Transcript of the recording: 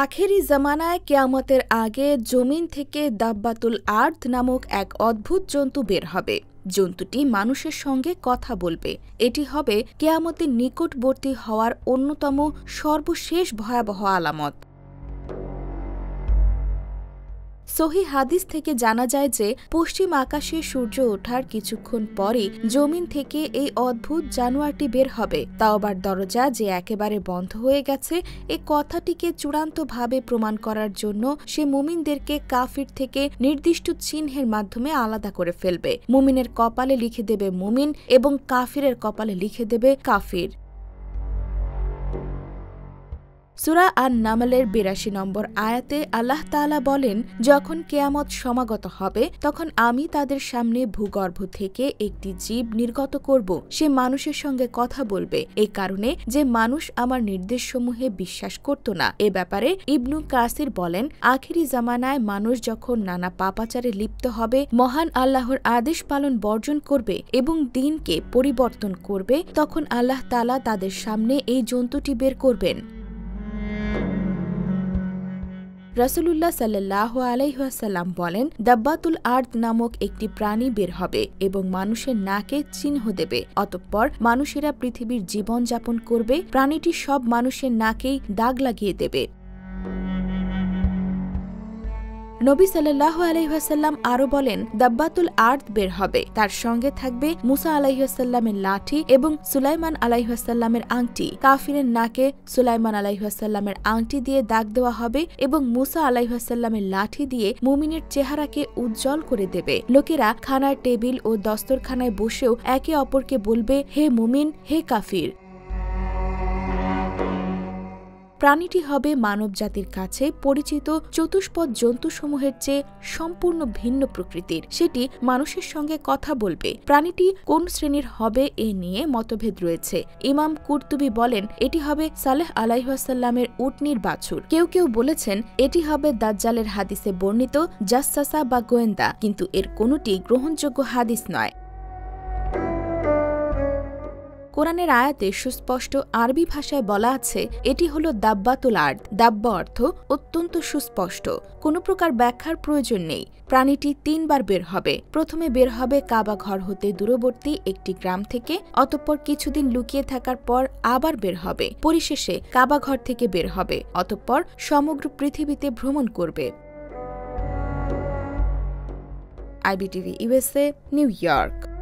আখেরি জামানায় কিয়ামতের আগে জমিন থেকে দাব্বাতুল আর্দ নামক এক অদ্ভুত জন্তু বের হবে। জন্তুটি মানুষের সঙ্গে কথা বলবে। এটি হবে কিয়ামতের নিকটবর্তী হওয়ার অন্যতম সর্বশেষ ভয়াবহ আলামত। সহিহ হাদিস থেকে জানা যায় যে পশ্চিম আকাশে সূর্য ওঠার কিছুক্ষণ পরই জমিন থেকে এই অদ্ভুত জানোয়ারটি বের হবে। তাওবার দরজা যে একেবারে বন্ধ হয়ে গেছে এই কথাটিকে চূড়ান্তভাবে প্রমাণ করার জন্য সে মুমিনদেরকে কাফির থেকে নির্দিষ্ট চিহ্নের মাধ্যমে আলাদা করে ফেলবে। মুমিনের কপালে লিখে দেবে মুমিন এবং কাফিরের কপালে লিখে দেবে কাফির। সূরা আন-নামলের ৮২ নম্বর আয়াতে আল্লাহ তাআলা বলেন, যখন কিয়ামত সমাগত হবে তখন আমি তাদের সামনে ভূগর্ভ থেকে একটি জীব নির্গত করব। সে মানুষের সঙ্গে কথা বলবে, এই কারণে যে মানুষ আমার নির্দেশসমূহে বিশ্বাস করত না। এ ব্যাপারে ইবনু কাসির বলেন, আখিরি জামানায় মানুষ যখন নানা পাপাচারে লিপ্ত হবে, মহান আল্লাহর আদেশ পালন বর্জন করবে এবং দ্বীনকে পরিবর্তন করবে, তখন আল্লাহ তাআলা তাদের সামনে এই জন্তুটি বের করবেন। রাসূলুল্লাহ সাল্লাল্লাহু আলাইহি ওয়াসাল্লাম বলেন, দাব্বাতুল আর্দ নামক একটি প্রাণী বের হবে এবং মানুষের নাকে চিহ্ন দেবে। অতঃপর মানুষেরা পৃথিবীর জীবন যাপন করবে। প্রাণীটি সব মানুষের নাকেই দাগ লাগিয়ে দেবে। নবী সাল্লাল্লাহু আলাইহি ওয়াসাল্লাম আরো বলেন, দাব্বাতুল আর্দ বের হবে। তার সঙ্গে থাকবে মুসা আলাইহিস সালামের লাঠি এবং সুলাইমান আলাইহিস সালামের আংটি। কাফিরের নাকে সুলাইমান আলাইহিস সালামের আংটি দিয়ে দাগ দেওয়া হবে এবং মুসা আলাইহিস সালামের লাঠি দিয়ে মুমিনের চেহারাকে উজ্জ্বল করে দেবে। লোকেরা খানার টেবিল ও দস্তরখানায় বসেও একে অপরকে বলবে, হে মুমিন, হে কাফির। প্রাণীটি হবে মানব জাতির কাছে পরিচিত চতুষ্পদ জন্তুসমূহের চেয়ে সম্পূর্ণ ভিন্ন প্রকৃতির। সেটি মানুষের সঙ্গে কথা বলবে। প্রাণীটি কোন শ্রেণীর হবে এ নিয়ে মতভেদ রয়েছে। ইমাম কুরতুবী বলেন, এটি হবে সালেহ আলাইহিস সালামের উটনির বাছুর। কেউ কেউ বলেছেন এটি হবে দাজ্জালের হাদিসে বর্ণিত জাসসাসা বা গোয়েন্দা, কিন্তু এর কোনোটি গ্রহণযোগ্য হাদিস নয়। কোরআনের আয়াতে সুস্পষ্ট আরবি ভাষায় বলা আছে, এটি হলো দাব্বাতুল আর্দ। দাব্বা অর্থ অত্যন্ত সুস্পষ্ট, কোনো প্রকার ব্যাখ্যার প্রয়োজন নেই। প্রাণীটি ৩ বার বের হবে। প্রথমে বের হবে কাবা ঘর হতে দূরবর্তী একটি গ্রাম থেকে, অতঃপর কিছুদিন লুকিয়ে থাকার পর আবার বের হবে। পরিশেষে কাবা ঘর থেকে বের হবে, অতঃপর সমগ্র পৃথিবীতে ভ্রমণ করবে। IBTV USA, new York.